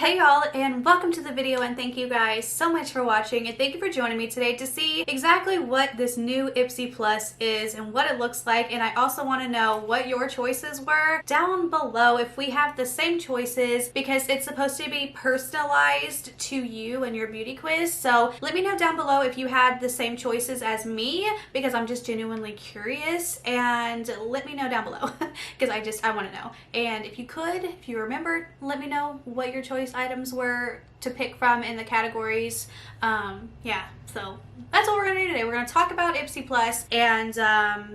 Hey y'all, and welcome to the video, and thank you guys so much for watching, and thank you for joining me today to see exactly what this new Ipsy Plus is and what it looks like. And I also want to know what your choices were down below, if we have the same choices, because it's supposed to be personalized to you and your beauty quiz. So let me know down below if you had the same choices as me, because I'm just genuinely curious, and let me know down below because I want to know. And if you remember, let me know what your choice items were to pick from in the categories. Yeah, so that's what we're gonna do today. We're gonna talk about Ipsy Plus, and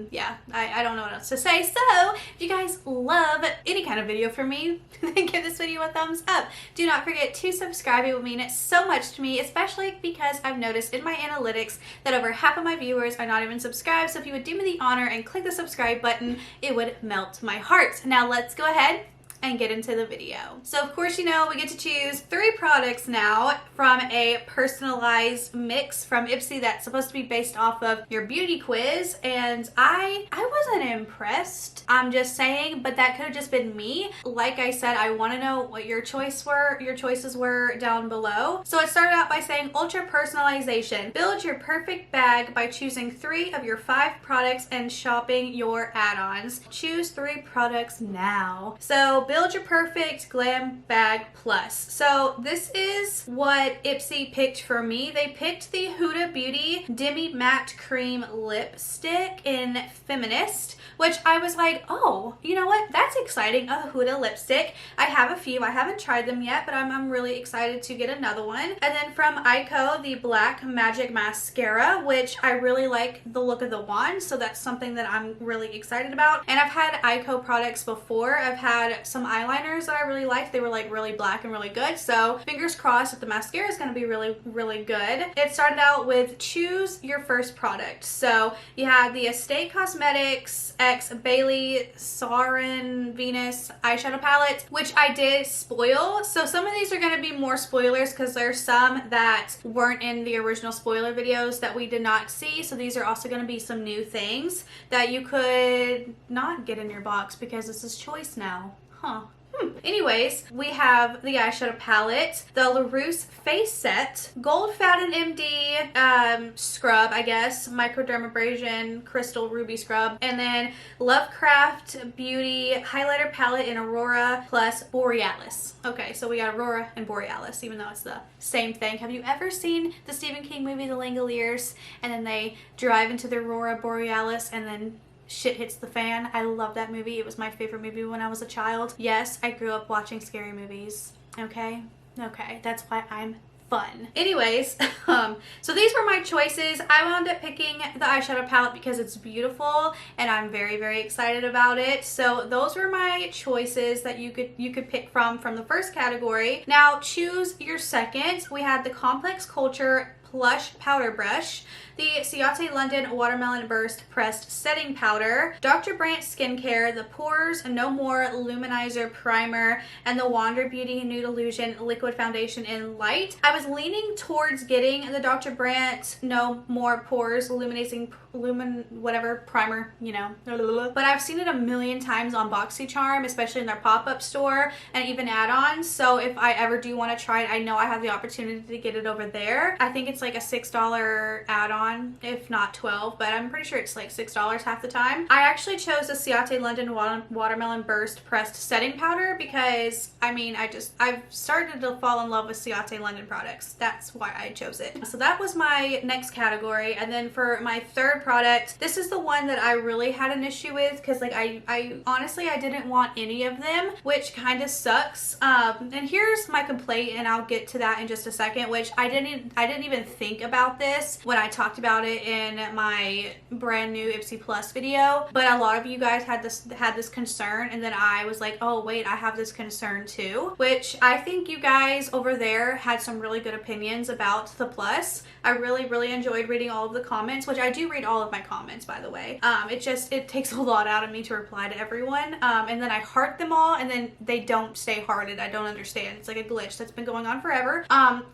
yeah, I don't know what else to say. So if you guys love any kind of video from me, then give this video a thumbs up. Do not forget to subscribe. It will mean it so much to me, especially because I've noticed in my analytics that over half of my viewers are not even subscribed. So if you would do me the honor and click the subscribe button, it would melt my heart. Now let's go ahead and get into the video. So of course, you know, we get to choose 3 products now from a personalized mix from Ipsy that's supposed to be based off of your beauty quiz, and I wasn't impressed. I'm just saying, but that could have just been me. Like I said, I want to know what your choices were down below. So it started out by saying ultra personalization. Build your perfect bag by choosing 3 of your 5 products and shopping your add-ons. Choose 3 products now. So build your perfect glam bag plus. So this is what Ipsy picked for me. They picked the Huda Beauty Demi Matte Cream Lipstick in Feminist, which I was like, oh, you know what? That's exciting. A Huda lipstick. I have a few. I haven't tried them yet, but I'm really excited to get another one. And then from Ico, the Black Magic Mascara, which I really like the look of the wand, so that's something that I'm really excited about. And I've had Ico products before. I've had some eyeliners that I really liked. They were like really black and really good, so fingers crossed that the mascara is going to be really good. It started out with choose your first product. So you had the Estate Cosmetics X Bailey Sarin Venus eyeshadow palette, which I did spoil. So some of these are going to be more spoilers because there's some that weren't in the original spoiler videos that we did not see. So these are also going to be some new things that you could not get in your box because this is choice now. Huh. Anyways, we have the eyeshadow palette, the LaRousse face set, Gold Fountain MD scrub, I guess, microdermabrasion crystal ruby scrub, and then Lovecraft Beauty highlighter palette in Aurora plus Borealis. Okay, so we got Aurora and Borealis, even though it's the same thing. Have you ever seen the Stephen King movie The Langoliers, and then they drive into the Aurora Borealis and then shit hits the fan? I love that movie. It was my favorite movie when I was a child. Yes, I grew up watching scary movies. Okay, that's why I'm fun. Anyways, so these were my choices. I wound up picking the eyeshadow palette because it's beautiful and I'm very excited about it. So those were my choices that you could pick from the first category. Now choose your second. We had the Complex Culture Plush Powder Brush, the Ciate London Watermelon Burst Pressed Setting Powder, Dr. Brandt Skincare, the Pores No More Luminizer Primer, and the Wander Beauty Nude Illusion Liquid Foundation in Light. I was leaning towards getting the Dr. Brandt No More Pores Illuminating whatever primer, you know, but I've seen it a million times on Boxycharm, especially in their pop-up store and even add-ons. So if I ever do want to try it, I know I have the opportunity to get it over there. I think it's like a $6 add-on, if not 12, but I'm pretty sure it's like $6 half the time. I actually chose the Ciate London Watermelon Burst Pressed Setting Powder because, I mean, I've started to fall in love with Ciate London products. That's why I chose it. So that was my next category. And then for my third product, this is the one that I really had an issue with because like I honestly didn't want any of them, which kind of sucks. And here's my complaint, and I'll get to that in just a second, which I didn't even think about this when I talked about it in my brand new Ipsy Plus video, but a lot of you guys had this concern, and then I was like, oh wait, I have this concern too, which I think you guys over there had some really good opinions about the Plus. I really enjoyed reading all of the comments, which I do read all of my comments, by the way. It takes a lot out of me to reply to everyone, and then I heart them all, and then they don't stay hearted. I don't understand. It's like a glitch that's been going on forever.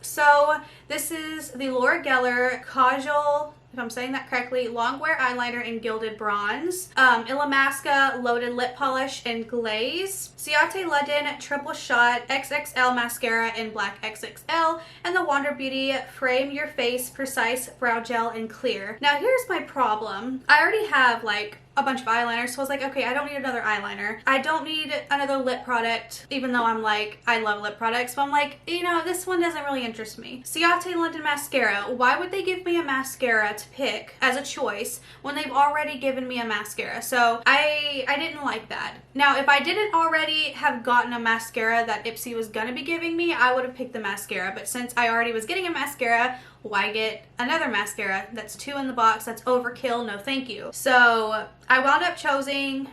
So this is the Laura Geller Kajal if I'm saying that correctly, Longwear Eyeliner in Gilded Bronze, Illamasqua Loaded Lip Polish in Glaze, Ciate London Triple Shot XXL Mascara in Black XXL, and the Wander Beauty Frame Your Face Precise Brow Gel in Clear. Now here's my problem. I already have like a bunch of eyeliner, so I was like, okay, I don't need another eyeliner. I don't need another lip product, even though I'm like, I love lip products, but I'm like, you know, this one doesn't really interest me. Ciate London Mascara. Why would they give me a mascara to pick as a choice when they've already given me a mascara? So I didn't like that. Now, if I didn't already have gotten a mascara that Ipsy was gonna be giving me, I would have picked the mascara, but since I already was getting a mascara, why get another mascara? That's 2 in the box. That's overkill. No thank you. So I wound up choosing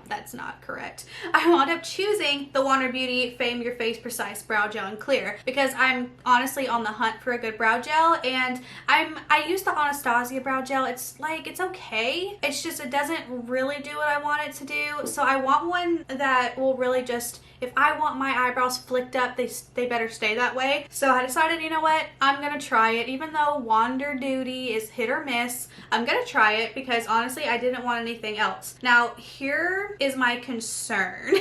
that's not correct. I wound up choosing the Wander Beauty Frame Your Face Precise Brow Gel in Clear because I'm honestly on the hunt for a good brow gel, and I use the Anastasia brow gel. It's like, it's okay. It's just, it doesn't really do what I want it to do. So I want one that will really just, if I want my eyebrows flicked up, they better stay that way. So I decided, you know what, I'm gonna try it. Even though Wander Beauty is hit or miss, I'm gonna try it because honestly, I didn't want anything else. Now, here is my concern.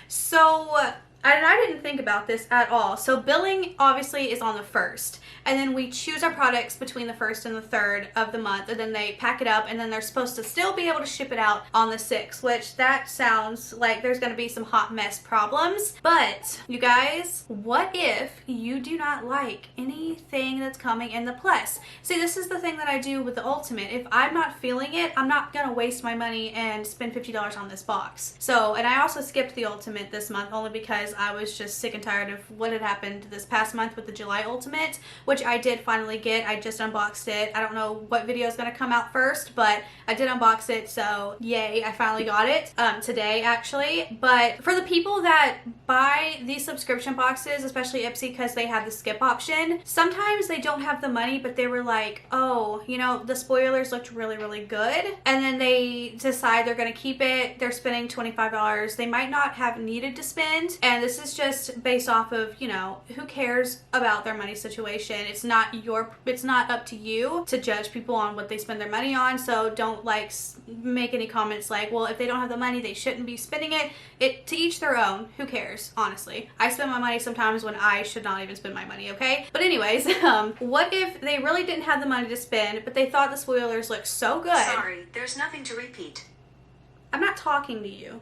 So, and I didn't think about this at all. So billing obviously is on the 1st, and then we choose our products between the 1st and the 3rd of the month, and then they pack it up, and then they're supposed to still be able to ship it out on the 6th, which that sounds like there's going to be some hot mess problems. But you guys, what if you do not like anything that's coming in the plus? See, this is the thing that I do with the Ultimate. If I'm not feeling it, I'm not going to waste my money and spend $50 on this box. So, and I also skipped the Ultimate this month only because I was just sick and tired of what had happened this past month with the July Ultimate, which I did finally get. I just unboxed it. I don't know what video is going to come out first, but I did unbox it, so yay, I finally got it today actually. But for the people that buy these subscription boxes, especially Ipsy, because they have the skip option, sometimes they don't have the money, but they were like, oh, you know, the spoilers looked really, really good, and then they decide they're going to keep it. They're spending $25 they might not have needed to spend, and this is just based off of, you know, who cares about their money situation. It's not up to you to judge people on what they spend their money on, so don't like make any comments like, well, if they don't have the money, they shouldn't be spending it. To each their own. Who cares, honestly? I spend my money sometimes when I should not even spend my money, okay? But anyways, what if they really didn't have the money to spend, but they thought the spoilers looked so good? Sorry, there's nothing to repeat. I'm not talking to you.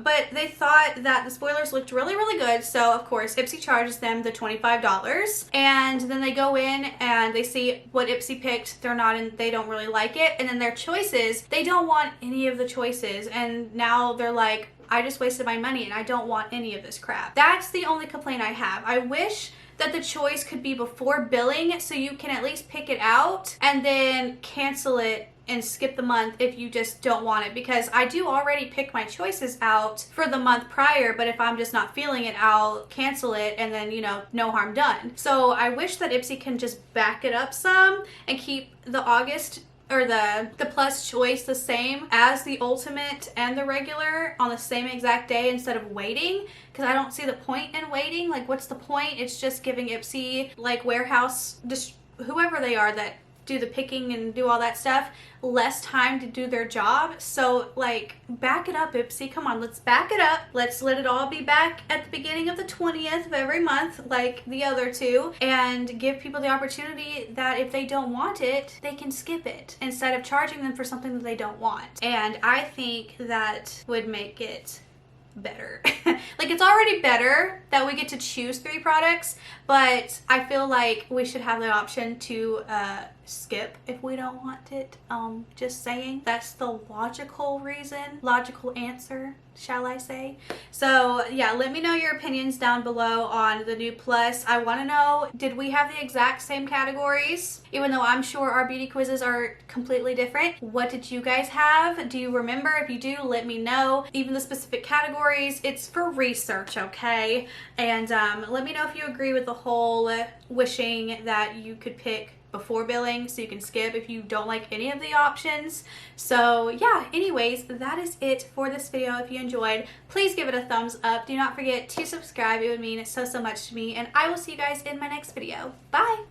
But they thought that the spoilers looked really, really good, so of course Ipsy charges them the $25, and then they go in and they see what Ipsy picked. They don't really like it, and then their choices, they don't want any of the choices, and now they're like, I just wasted my money and I don't want any of this crap. That's the only complaint I have. I wish that the choice could be before billing so you can at least pick it out and then cancel it and skip the month if you just don't want it, because I do already pick my choices out for the month prior, but if I'm just not feeling it, I'll cancel it and then, you know, no harm done. So I wish that Ipsy can just back it up some and keep the August or the plus choice the same as the Ultimate and the regular on the same exact day instead of waiting, because I don't see the point in waiting. Like, what's the point? It's just giving Ipsy, like, warehouse, just whoever they are that do the picking and do all that stuff, less time to do their job. So like, back it up, Ipsy. Come on, let's back it up. Let's let it all be back at the beginning of the 20th of every month like the other two, and give people the opportunity that if they don't want it, they can skip it instead of charging them for something that they don't want. And I think that would make it better. Like, it's already better that we get to choose 3 products, but I feel like we should have the option to skip if we don't want it. Just saying, that's the logical answer, shall I say. So yeah, let me know your opinions down below on the new plus. I want to know, did we have the exact same categories? Even though I'm sure our beauty quizzes are completely different. What did you guys have? Do you remember? If you do, let me know. Even the specific categories, it's for research, okay? And let me know if you agree with the whole wishing that you could pick before billing so you can skip if you don't like any of the options. So yeah, anyways, that is it for this video. If you enjoyed, please give it a thumbs up. Do not forget to subscribe. It would mean so much to me, and I will see you guys in my next video. Bye.